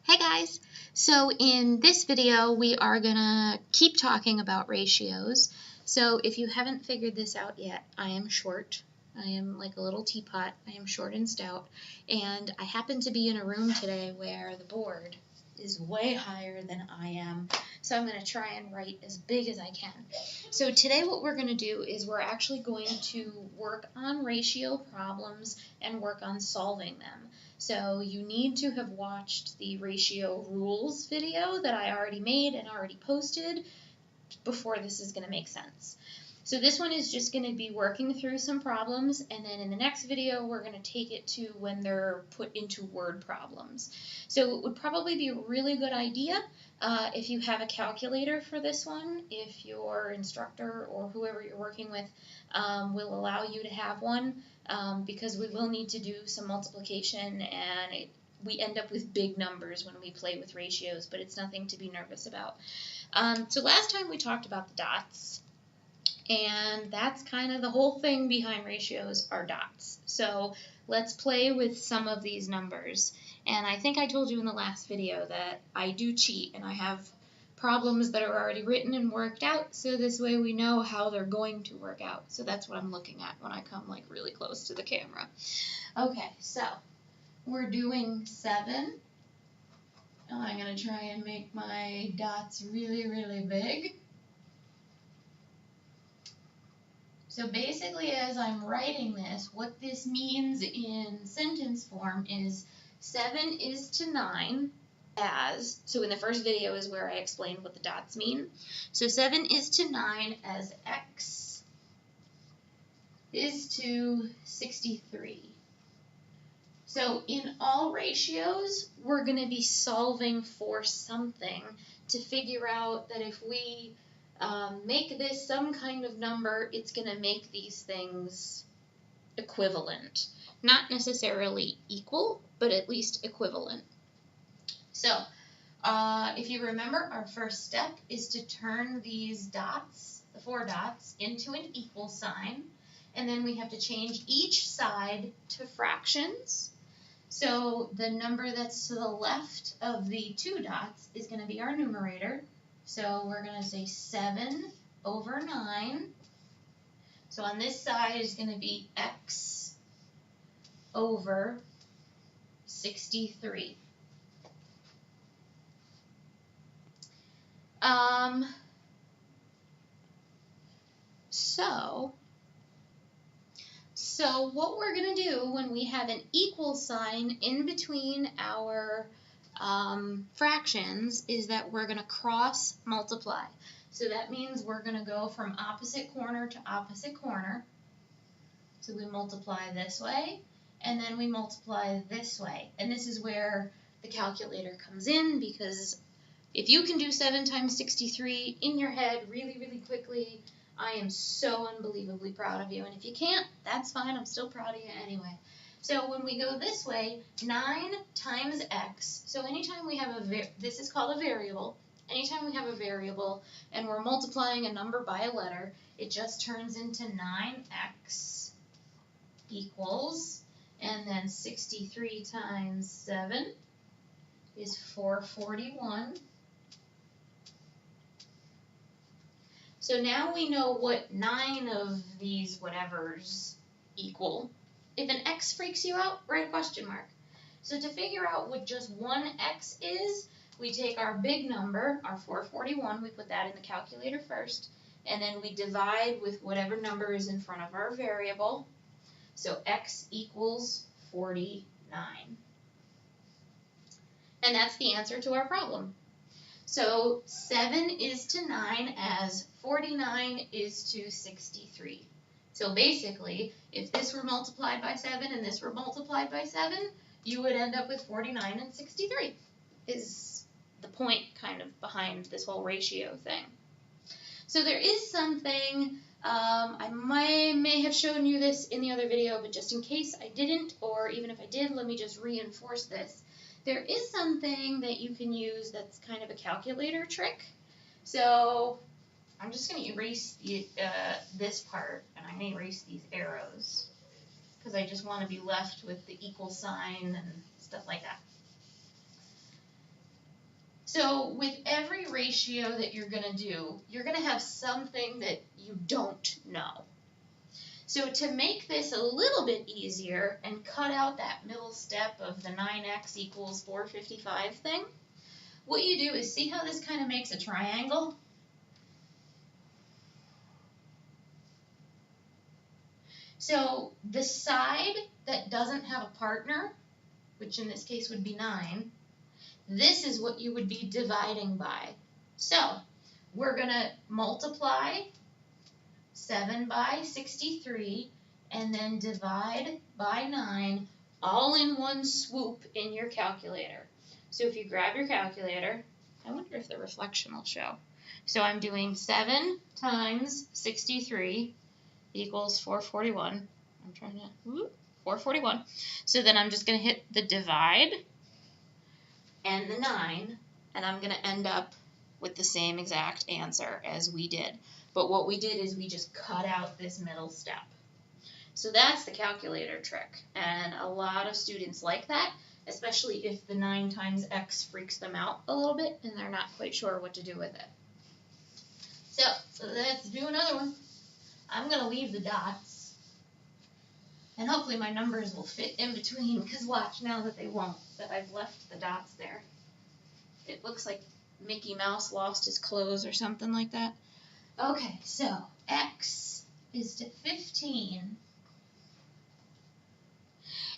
Hey guys! So in this video we are gonna keep talking about ratios. So if you haven't figured this out yet, I am short. I am like a little teapot. I am short and stout, and I happen to be in a room today where the board is way higher than I am. So I'm gonna try and write as big as I can. So today what we're gonna do is we're actually going to work on ratio problems and work on solving them. So you need to have watched the ratio rules video that I already made and already posted before this is going to make sense. So this one is just going to be working through some problems, and then in the next video we're going to take it to when they're put into word problems. So it would probably be a really good idea if you have a calculator for this one, if your instructor or whoever you're working with will allow you to have one, because we will need to do some multiplication, and we end up with big numbers when we play with ratios, but it's nothing to be nervous about. So last time we talked about the dots, and that's kind of the whole thing behind ratios are dots. So let's play with some of these numbers. And I think I told you in the last video that I do cheat, and I have problems that are already written and worked out, so this way we know how they're going to work out. So that's what I'm looking at when I come like really close to the camera. Okay, so we're doing 7. I'm going to try and make my dots really, really big. So basically, as I'm writing this, what this means in sentence form is 7 is to 9 as, so in the first video is where I explained what the dots mean. So 7 is to 9 as x is to 63. So in all ratios, we're going to be solving for something to figure out that if we make this some kind of number, it's going to make these things equivalent. Not necessarily equal, but at least equivalent. So if you remember, our first step is to turn these dots, the 4 dots, into an equal sign. And then we have to change each side to fractions. So the number that's to the left of the 2 dots is going to be our numerator. So we're going to say 7 over 9. So on this side is going to be x over 63. So what we're going to do when we have an equal sign in between our fractions is that we're going to cross multiply. So that means we're going to go from opposite corner to opposite corner. So we multiply this way, and then we multiply this way. And this is where the calculator comes in, because if you can do 7 times 63 in your head really, really quickly, I am so unbelievably proud of you. And if you can't, that's fine. I'm still proud of you anyway. So when we go this way, 9 times x. So anytime we have this is called a variable. Anytime we have a variable and we're multiplying a number by a letter, it just turns into 9x equals, and then 63 times 7 is 441. So now we know what 9 of these whatevers equal. If an x freaks you out, write a question mark. So to figure out what just one x is, we take our big number, our 441, we put that in the calculator first, and then we divide with whatever number is in front of our variable. So x equals 49. And that's the answer to our problem. So 7 is to 9 as 49 is to 63. So basically, if this were multiplied by 7 and this were multiplied by 7, you would end up with 49 and 63, is the point kind of behind this whole ratio thing. So there is something, I may have shown you this in the other video, but just in case I didn't, or even if I did, let me just reinforce this. There is something that you can use that's kind of a calculator trick. So I'm just going to erase this part, and I'm going to erase these arrows, because I just want to be left with the equal sign and stuff like that. So with every ratio that you're going to do, you're going to have something that you don't know. So to make this a little bit easier and cut out that middle step of the 9x equals 455 thing, what you do is see how this kind of makes a triangle? So the side that doesn't have a partner, which in this case would be 9, this is what you would be dividing by. So we're going to multiply 7 by 63 and then divide by 9 all in one swoop in your calculator. So if you grab your calculator, I wonder if the reflection will show. So I'm doing 7 times 63 equals 441. I'm trying to, 441. So then I'm just going to hit the divide and the 9, and I'm going to end up with the same exact answer as we did. But what we did is we just cut out this middle step. So that's the calculator trick, and a lot of students like that, especially if the 9 times x freaks them out a little bit and they're not quite sure what to do with it. So let's do another one. I'm going to leave the dots, and hopefully my numbers will fit in between, because watch now that they won't, that I've left the dots there. It looks like Mickey Mouse lost his clothes or something like that. Okay, so x is to 15.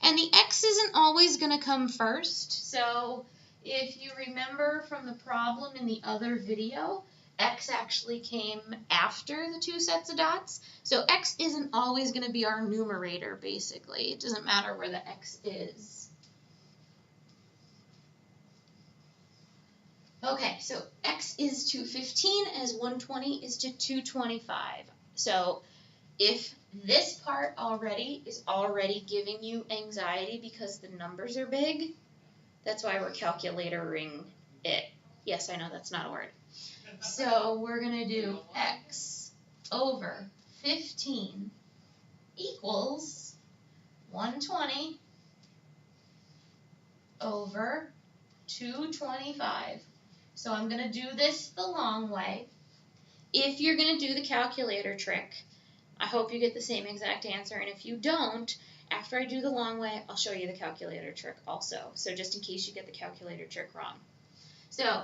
And the x isn't always going to come first. So if you remember from the problem in the other video, x actually came after the 2 sets of dots. So x isn't always going to be our numerator, basically. It doesn't matter where the x is. Okay, so x is to 15 as 120 is to 225. So if this part already is already giving you anxiety because the numbers are big, that's why we're calculatoring it. Yes, I know that's not a word. So we're going to do x over 15 equals 120 over 225. So I'm going to do this the long way. If you're going to do the calculator trick, I hope you get the same exact answer, and if you don't, after I do the long way, I'll show you the calculator trick also, so just in case you get the calculator trick wrong. So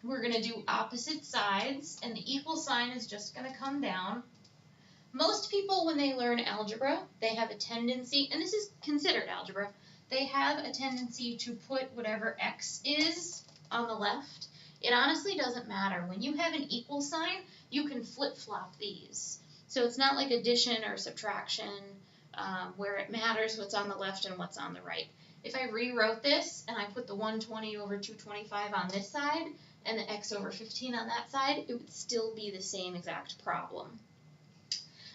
we're going to do opposite sides, and the equal sign is just going to come down. Most people, when they learn algebra, they have a tendency, and this is considered algebra, they have a tendency to put whatever x is on the left. It honestly doesn't matter. When you have an equal sign, you can flip-flop these. So it's not like addition or subtraction where it matters what's on the left and what's on the right. If I rewrote this and I put the 120 over 225 on this side and the x over 15 on that side, it would still be the same exact problem.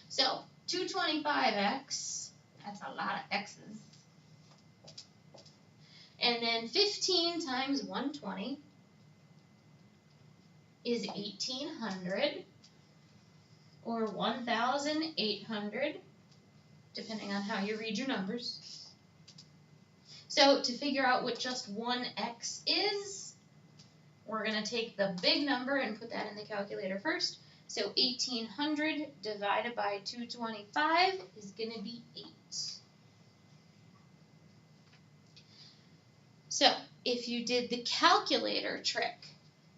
So 225x, that's a lot of x's. And then 15 times 120 is 1,800. Or 1,800, depending on how you read your numbers. So to figure out what just one x is, we're going to take the big number and put that in the calculator first. So 1,800 divided by 225 is going to be 8. So if you did the calculator trick,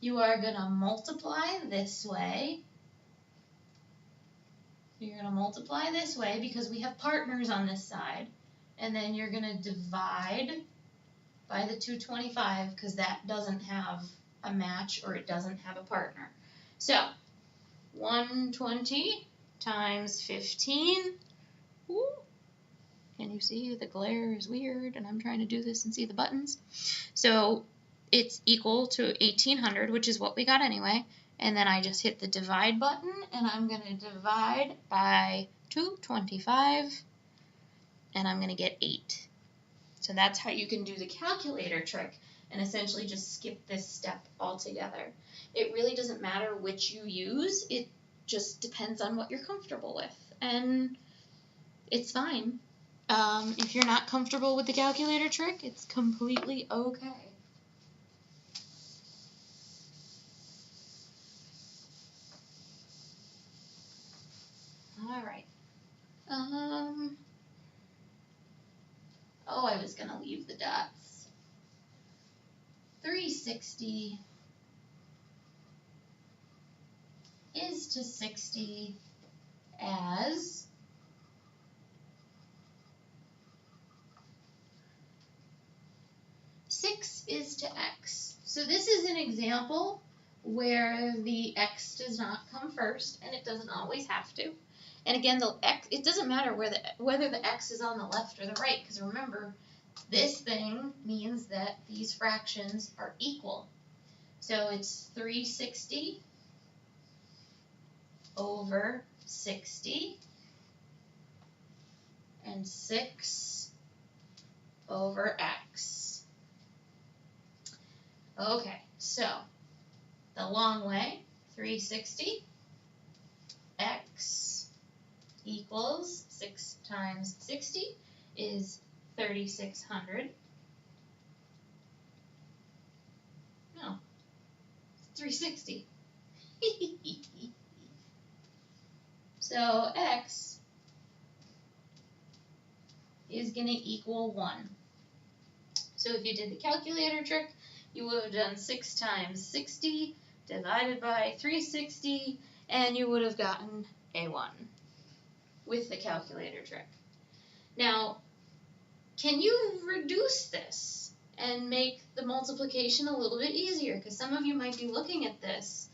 you are going to multiply this way. You're going to multiply this way because we have partners on this side. And then you're going to divide by the 225 because that doesn't have a match or it doesn't have a partner. So 120 times 15. Ooh. Can you see the glare is weird and I'm trying to do this and see the buttons? So it's equal to 1,800, which is what we got anyway. And then I just hit the divide button, and I'm going to divide by 225, and I'm going to get 8. So that's how you can do the calculator trick and essentially just skip this step altogether. It really doesn't matter which you use. It just depends on what you're comfortable with, and it's fine. If you're not comfortable with the calculator trick, it's completely okay. All right. Oh, I was going to leave the dots. 360 is to 60 as 6 is to x. So this is an example where the x does not come first, and it doesn't always have to. And again, the x, it doesn't matter whether the x is on the left or the right, because remember, this thing means that these fractions are equal. So it's 360 over 60 and 6 over x. Okay, so the long way, 360, x equals 6 times 60 is 3,600. No, 360. So x is going to equal 1. So if you did the calculator trick, you would have done 6 times 60 divided by 360, and you would have gotten a 1 with the calculator trick. Now, can you reduce this and make the multiplication a little bit easier? Because some of you might be looking at this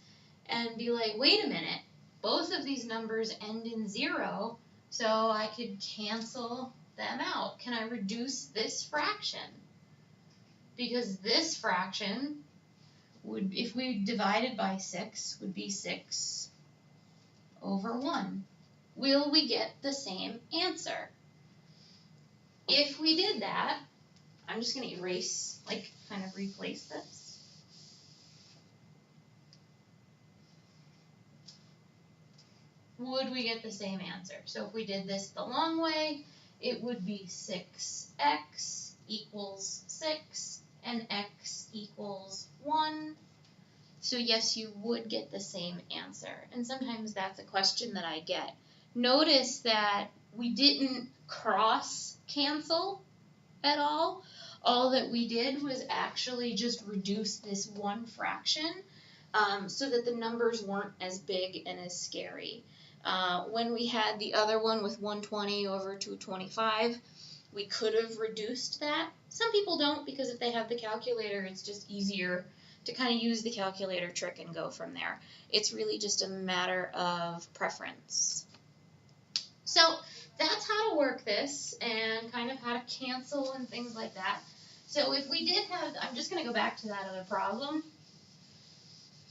and be like, wait a minute, both of these numbers end in 0, so I could cancel them out. Can I reduce this fraction? Because this fraction would, if we divided by 6, would be 6 over 1. Will we get the same answer? If we did that, I'm just going to erase, like, kind of replace this. Would we get the same answer? So if we did this the long way, it would be 6x equals 6 and x equals 1. So yes, you would get the same answer. And sometimes that's a question that I get. Notice that we didn't cross cancel at all. All that we did was actually just reduce this one fraction so that the numbers weren't as big and as scary. When we had the other one with 120 over 225, we could have reduced that. Some people don't, because if they have the calculator, it's just easier to kind of use the calculator trick and go from there. It's really just a matter of preference. So that's how to work this and kind of how to cancel and things like that. So if we did have, I'm just going to go back to that other problem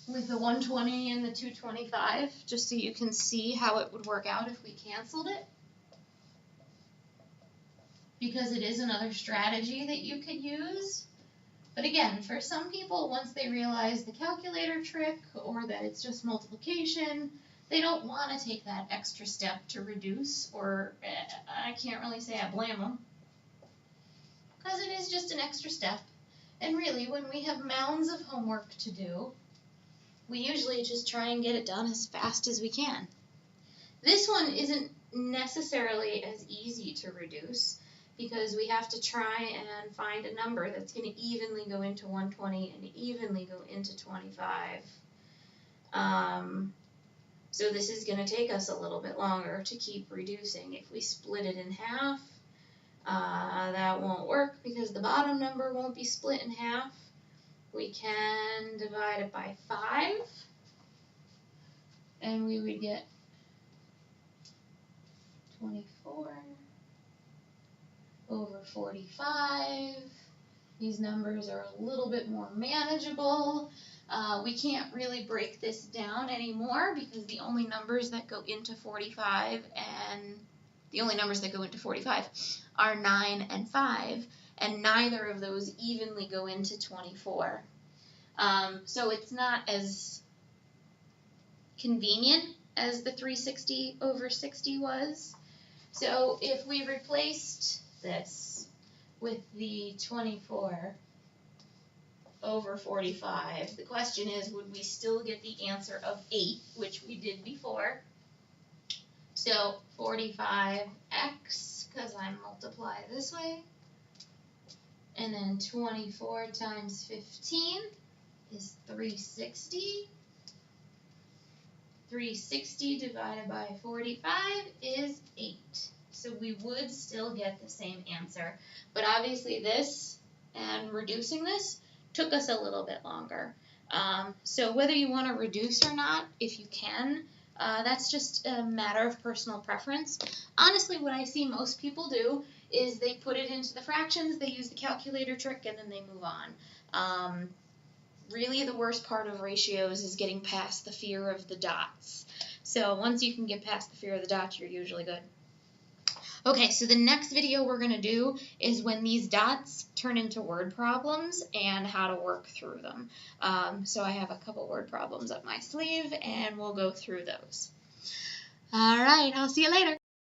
with the 120 and the 225, just so you can see how it would work out if we canceled it. Because it is another strategy that you could use. But again, for some people, once they realize the calculator trick or that it's just multiplication, they don't want to take that extra step to reduce, or I can't really say I blame them, because it is just an extra step. And really, when we have mounds of homework to do, we usually just try and get it done as fast as we can. This one isn't necessarily as easy to reduce, because we have to try and find a number that's going to evenly go into 120 and evenly go into 25. So this is going to take us a little bit longer to keep reducing. If we split it in half, that won't work because the bottom number won't be split in half. We can divide it by 5, and we would get 24 over 45. These numbers are a little bit more manageable. We can't really break this down anymore because the only numbers that go into 45 are 9 and 5, and neither of those evenly go into 24. So it's not as convenient as the 360 over 60 was. So if we replaced this with the 24 over 45, the question is, would we still get the answer of 8, which we did before? So 45x, because I multiply this way, and then 24 times 15 is 360. 360 divided by 45 is 8. So we would still get the same answer. But obviously this and reducing this took us a little bit longer. So whether you want to reduce or not, if you can, that's just a matter of personal preference. Honestly, what I see most people do is they put it into the fractions, they use the calculator trick, and then they move on. Really, the worst part of ratios is getting past the fear of the dots. So once you can get past the fear of the dots, you're usually good. Okay, so the next video we're going to do is when these dots turn into word problems and how to work through them. So I have a couple word problems up my sleeve, and we'll go through those. All right, I'll see you later.